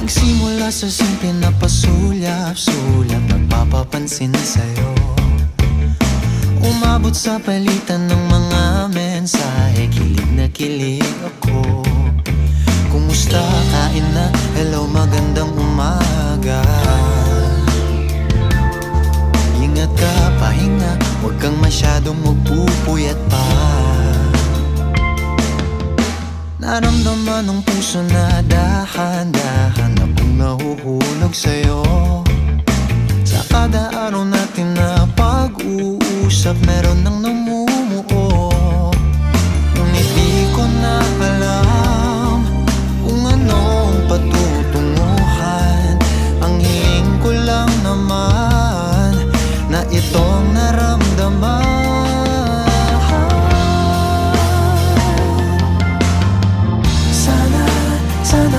Nagsimula sa simple na pasulyap-sulyap, nagpapapansin sa'yo. Umabot sa palitan ng mga mensahe, kilig na kilig ako. Kumusta, kain na, hello, magandang umaga. Ingat ka, pahinga, huwag kang masyadong magpupuyat pa. Naramdaman ng puso na dahan-dahan na kung nahuhulog sa'yo. Sa kada araw natin na pag-uusap, meron nang